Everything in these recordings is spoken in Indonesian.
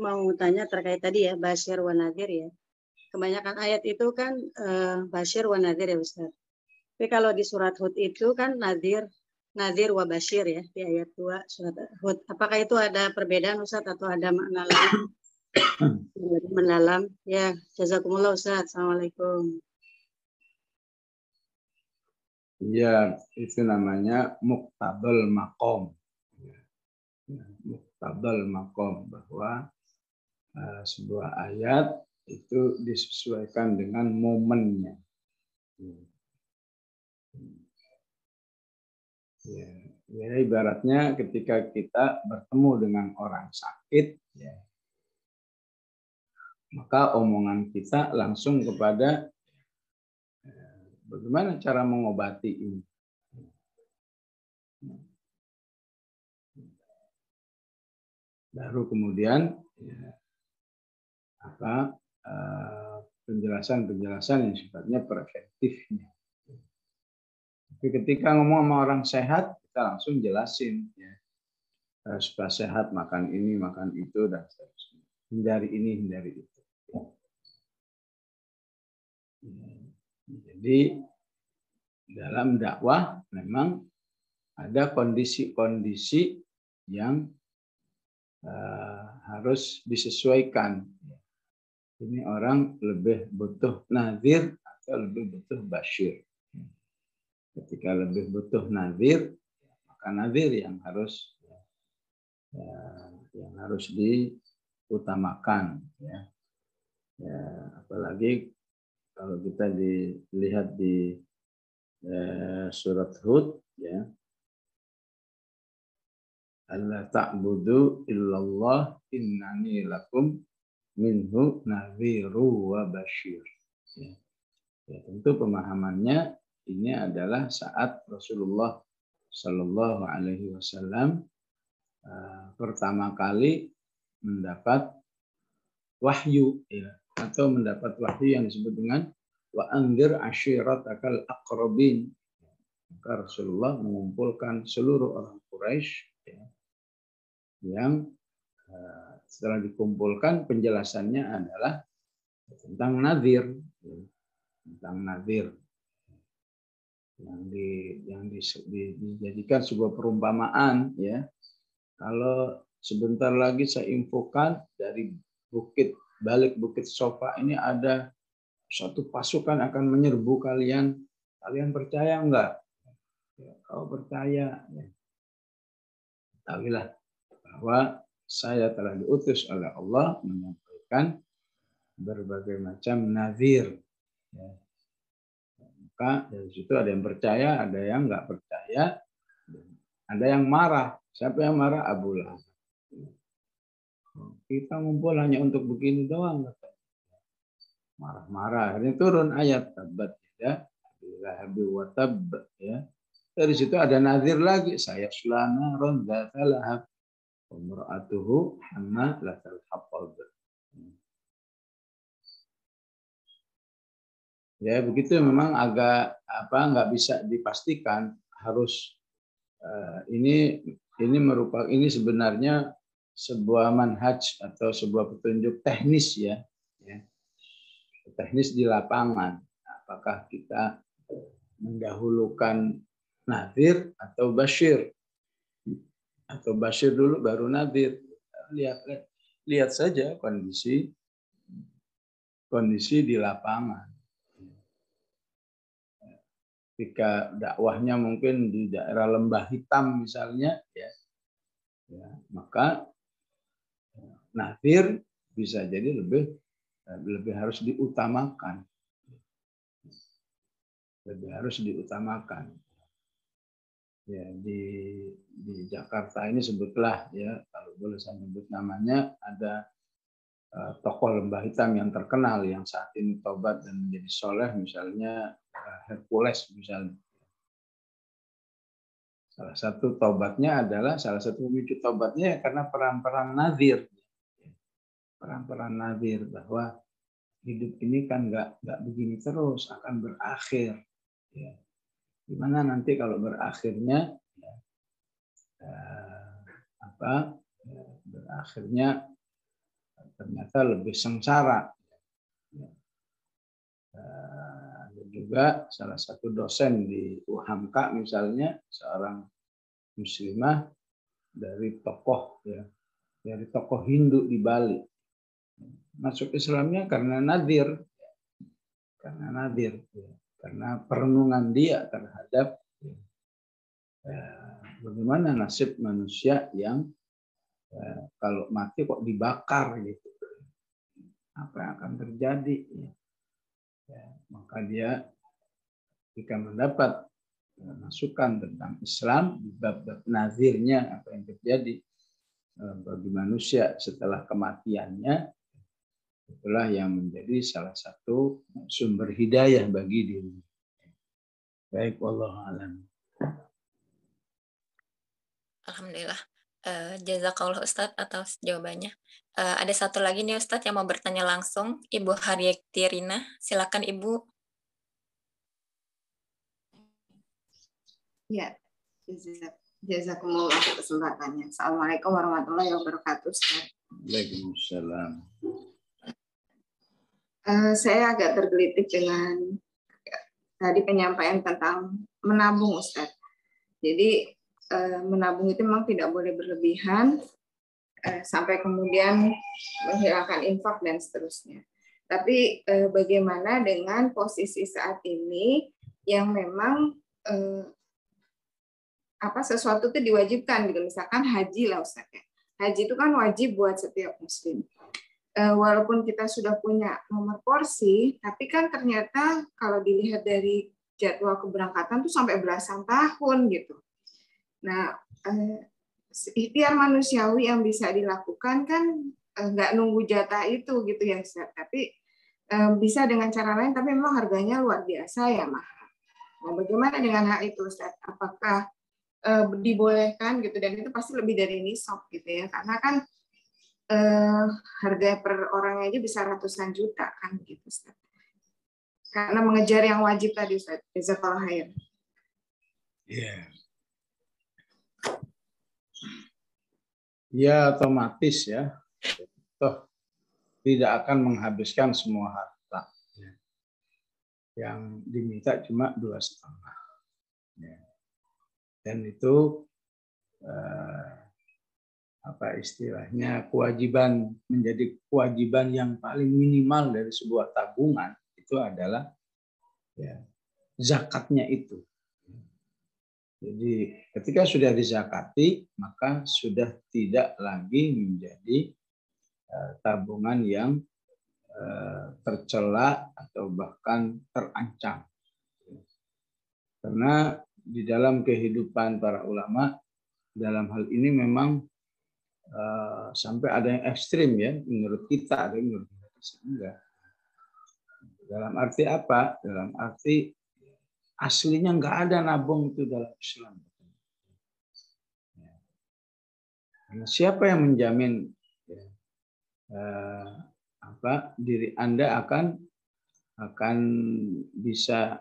mau tanya terkait tadi ya, Basyir wa Nadhir ya. Kebanyakan ayat itu kan Basyir wa Nadhir ya Ustaz. Tapi kalau di surat Hud itu kan Nadhir wa Basyir ya, di ayat 2 surat Hud. Apakah itu ada perbedaan Ustaz atau ada makna lain lebih mendalam? Ya, jazakumullah Ustaz. Assalamualaikum. Ya, itu namanya muktabal makom. Muktabal makom, bahwa sebuah ayat itu disesuaikan dengan momennya. Ya, ibaratnya ketika kita bertemu dengan orang sakit, ya, maka omongan kita langsung kepada bagaimana cara mengobati ini. Baru kemudian ya, penjelasan-penjelasan yang sifatnya preventifnya. Tapi ketika ngomong sama orang sehat, kita langsung jelasin ya. Supaya sehat makan ini, makan itu, dan seterusnya. Hindari ini, hindari itu. Jadi dalam dakwah memang ada kondisi-kondisi yang harus disesuaikan. Ini orang lebih butuh nadhir atau lebih butuh basyir. Ketika lebih butuh nadhir, maka nadhir yang harus diutamakan. Ya, apalagi kalau kita dilihat di surat Hud, ya, alla ta'budu illallah innani lakum minhu nadhiru wa basyir. Ya, tentu pemahamannya ini adalah saat Rasulullah Shallallahu Alaihi Wasallam pertama kali mendapat wahyu, ya, atau mendapat wahyu yang disebut dengan wa anzir ashiratakal aqrabin. Maka Rasulullah mengumpulkan seluruh orang Quraisy, ya, yang setelah dikumpulkan penjelasannya adalah tentang nadhir, ya, tentang nadhir yang dijadikan sebuah perumpamaan, ya. Kalau sebentar lagi saya infokan dari balik bukit Sofa ini ada suatu pasukan akan menyerbu kalian. Kalian percaya enggak? Ya, kau percaya, ya. Ketahuilah bahwa saya telah diutus oleh Allah menyampaikan berbagai macam nazir. Ya. Maka dari situ ada yang percaya, ada yang enggak percaya, ada yang marah. Siapa yang marah? Abu Lahab. Kita ngumpul hanya untuk begini doang. Marah-marah. Akhirnya turun ayat tabat ya. Wa tab, ya. Dari situ ada nazir lagi. Saya sulana ron dzata lahab. Umra'atuhu hammalatal hatab. Ya begitu, memang agak nggak bisa dipastikan. Harus ini sebenarnya sebuah manhaj atau sebuah petunjuk teknis, ya. Teknis di lapangan. Apakah kita mendahulukan nadhir atau basyir? Atau basyir dulu baru nadhir? Lihat saja kondisi di lapangan. Ketika dakwahnya mungkin di daerah Lembah Hitam misalnya, ya maka nadhir bisa jadi lebih harus diutamakan. Ya, di Jakarta ini sebutlah, ya, kalau boleh saya sebut namanya, ada tokoh Lembah Hitam yang terkenal yang saat ini tobat dan menjadi soleh, misalnya Hercules misalnya. Salah satu pemicu tobatnya karena peran-peran nazir. Peran-peran nazir bahwa hidup ini kan nggak begini terus, akan berakhir. Ya. Gimana nanti kalau berakhirnya, berakhirnya ternyata lebih sengsara. Ada juga salah satu dosen di UHAMKA misalnya, seorang muslimah dari tokoh Hindu di Bali. Masuk Islamnya karena nadir, karena perenungan dia terhadap bagaimana nasib manusia yang kalau mati kok dibakar gitu, apa yang akan terjadi? Maka dia jika mendapat masukan tentang Islam di bab nazirnya, apa yang terjadi bagi manusia setelah kematiannya, itulah yang menjadi salah satu sumber hidayah bagi diri. Baik, wallahu a'lam. Alhamdulillah. Jazakallah Ustadz atas jawabannya. Ada satu lagi nih Ustadz yang mau bertanya langsung, Ibu Haryati Rina. Silakan Ibu. Ya, jazakumullah kesempatannya. Assalamualaikum warahmatullahi wabarakatuh. Waalaikumsalam. Saya agak tergelitik dengan tadi penyampaian tentang menabung, Ustaz. Jadi menabung itu memang tidak boleh berlebihan sampai kemudian menghilangkan infak dan seterusnya. Tapi bagaimana dengan posisi saat ini yang memang sesuatu itu diwajibkan gitu, misalkan haji lah Ustaz ya. Haji itu kan wajib buat setiap muslim. Walaupun kita sudah punya nomor porsi, tapi kan ternyata kalau dilihat dari jadwal keberangkatan tuh sampai belasan tahun gitu. Nah, ikhtiar manusiawi yang bisa dilakukan kan nggak nunggu jatah itu gitu ya Ustaz. Tapi bisa dengan cara lain, tapi memang harganya luar biasa ya mahal. Nah, bagaimana dengan hal itu Ustaz? Apakah dibolehkan gitu, dan itu pasti lebih dari nisab gitu ya, karena kan harga per orang aja bisa ratusan juta kan gitu Ustaz. Karena mengejar yang wajib tadi Ustaz. Jazakallahu khair. Iya. Ya otomatis ya. Toh tidak akan menghabiskan semua harta. Yang diminta cuma 2,5. Ya. Dan itu apa istilahnya, kewajiban, menjadi kewajiban yang paling minimal dari sebuah tabungan itu adalah ya, zakatnya itu. Jadi ketika sudah dizakati, maka sudah tidak lagi menjadi tabungan yang tercela atau bahkan terancam. Karena di dalam kehidupan para ulama dalam hal ini memang sampai ada yang ekstrim ya, menurut kita, ada yang menurut kita enggak. Dalam arti apa? Dalam arti aslinya enggak ada nabung itu dalam Islam. Karena siapa yang menjamin diri Anda akan bisa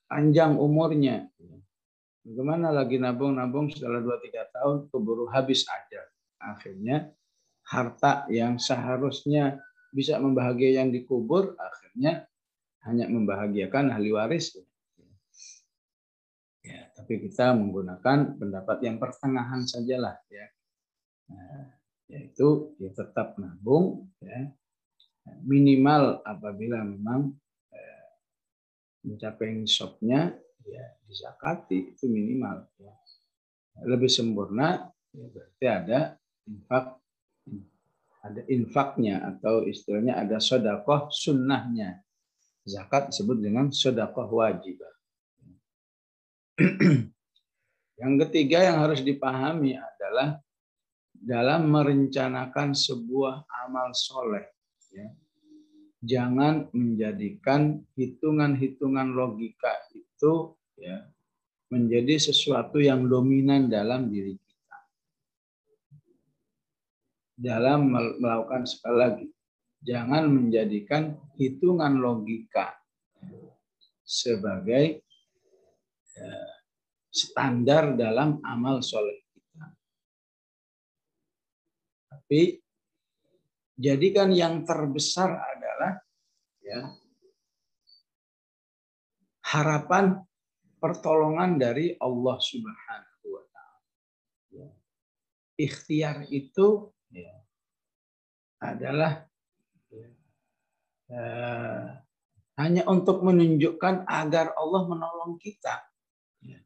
panjang umurnya? Bagaimana lagi nabung setelah 2-3 tahun keburu habis aja. Akhirnya harta yang seharusnya bisa membahagiakan yang dikubur, akhirnya hanya membahagiakan ahli waris. Ya, tapi kita menggunakan pendapat yang pertengahan sajalah ya. Yaitu ya tetap nabung ya. Minimal apabila memang mencapai nisabnya ya dizakati, itu minimal ya. Lebih sempurna ya, berarti ada infaknya, atau istilahnya ada sedekah sunnahnya. Zakat disebut dengan sedekah wajib. Yang ketiga yang harus dipahami adalah dalam merencanakan sebuah amal soleh, ya, jangan menjadikan hitungan-hitungan logika itu ya menjadi sesuatu yang dominan dalam diri kita. Dalam melakukan, sekali lagi, jangan menjadikan hitungan logika sebagai standar dalam amal soleh kita. Tapi jadikan yang terbesar adalah ya harapan pertolongan dari Allah Subhanahu wa taala. Ya. Ikhtiar itu ya, adalah hanya untuk menunjukkan agar Allah menolong kita. Ya.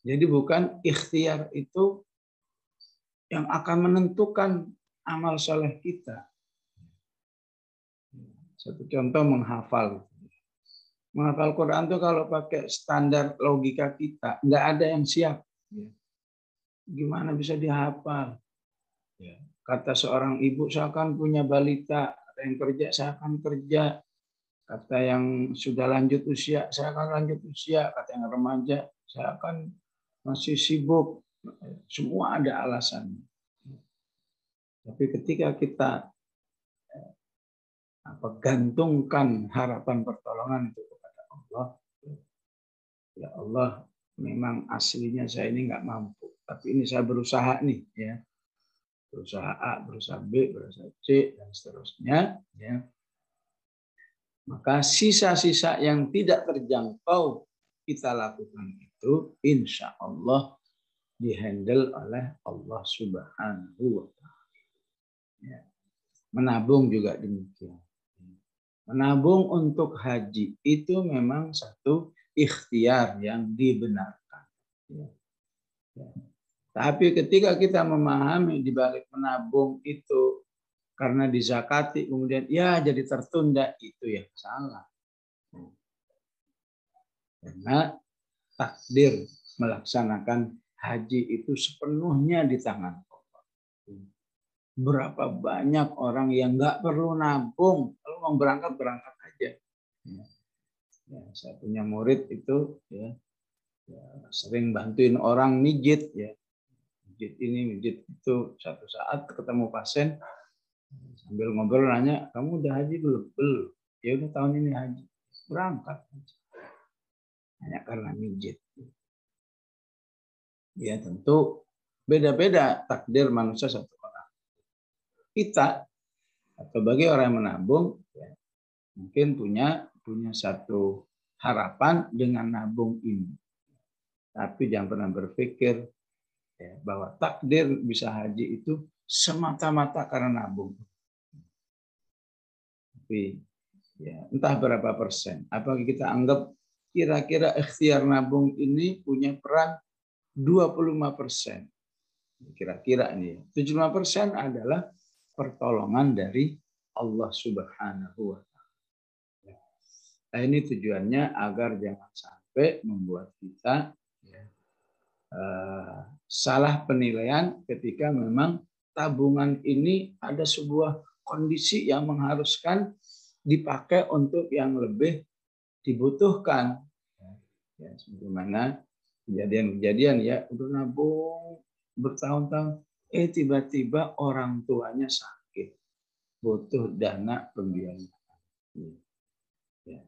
Jadi bukan ikhtiar itu yang akan menentukan amal soleh kita. Satu contoh menghafal. Menghafal Quran itu kalau pakai standar logika kita, nggak ada yang siap. Gimana bisa dihafal? Kata seorang ibu, saya akan punya balita. Kata yang kerja, saya akan kerja. Kata yang sudah lanjut usia, saya akan lanjut usia. Kata yang remaja, saya akan masih sibuk. Semua ada alasan. Tapi ketika kita gantungkan harapan pertolongan itu kepada Allah, ya Allah, memang aslinya saya ini nggak mampu, tapi ini saya berusaha nih, ya, berusaha A, berusaha B, berusaha C, dan seterusnya, ya. Maka sisa-sisa yang tidak terjangkau kita lakukan itu, insya Allah dihandle oleh Allah Subhanahu wa Ta'ala. Ya. Menabung juga demikian. Menabung untuk haji itu memang satu ikhtiar yang dibenarkan. Ya. Ya. Tapi ketika kita memahami di balik menabung itu karena dizakati kemudian ya jadi tertunda, itu yang salah. Karena takdir melaksanakan haji itu sepenuhnya di tangan Allah. Berapa banyak orang yang nggak perlu nabung, kalau mau berangkat aja. Ya, saya punya murid itu ya sering bantuin orang mijit, ya, mijit ini mijit itu. Satu saat ketemu pasien sambil ngobrol nanya, kamu udah haji belum? Belum. Ya udah tahun ini haji, berangkat. Hanya karena mijit. Ya tentu beda-beda takdir manusia satu orang. Kita atau bagi orang yang menabung, ya, mungkin punya satu harapan dengan nabung ini. Tapi jangan pernah berpikir ya, bahwa takdir bisa haji itu semata-mata karena nabung. Tapi ya, entah berapa persen. Apakah kita anggap kira-kira ikhtiar nabung ini punya peran 25%. Kira-kira ini 75% adalah pertolongan dari Allah Subhanahu wa Ta'ala. Nah, ini tujuannya agar jangan sampai membuat kita salah penilaian ketika memang tabungan ini ada sebuah kondisi yang mengharuskan dipakai untuk yang lebih dibutuhkan. Ya, sebagaimana kejadian-kejadian ya, udah nabung bertahun-tahun, tiba-tiba orang tuanya sakit, butuh dana pembiayaan. Ya.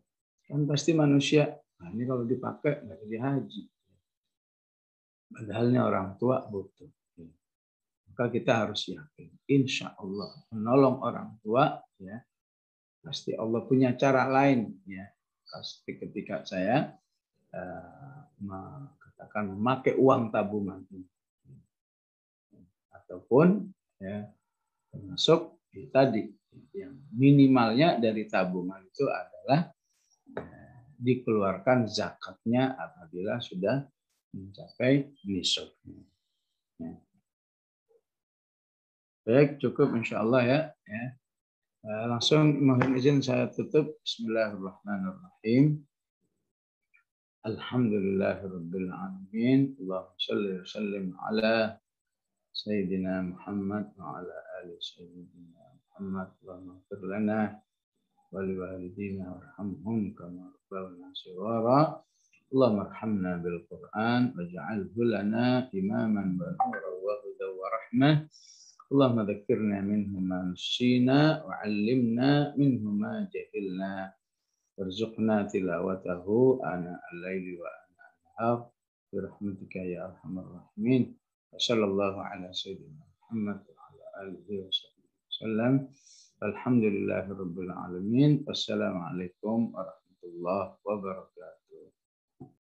Kan pasti manusia, nah ini kalau dipakai nggak jadi haji. Padahalnya orang tua butuh. Maka kita harus yakin, insya Allah menolong orang tua, ya pasti Allah punya cara lain, ya. Pasti ketika saya katakan memakai uang tabungan ini, ataupun ya termasuk tadi yang minimalnya dari tabungan itu adalah dikeluarkan zakatnya apabila sudah mencapai nisab. Ya. Baik, cukup insya Allah ya. Langsung mohon izin saya tutup. Bismillahirrahmanirrahim. Alhamdulillahirabbil alamin. Allahumma shalli wa sallim ala sayyidina Muhammad wa ala ali sayyidina Muhammad. Allahumma ighfir lana wa liwalidina warhamhum kama rabbawna shighara. Allahumma arhamna bil Qur'an waj'alhu lana imaman wa nuran wa hudan wa rahmah. Allahumma dzakkirna minhu ma nusina wa 'allimna minhu ma jahilna warzuqna tilawatahu ana al-laili wa ana an-nahar bi rahmatika ya arhamar rahimin. Sallallahu ala sayyidina Muhammad wa ala alihi wa sahbihi. wasallam. Alhamdulillahirabbil alamin. Wassalamualaikum warahmatullahi wabarakatuh.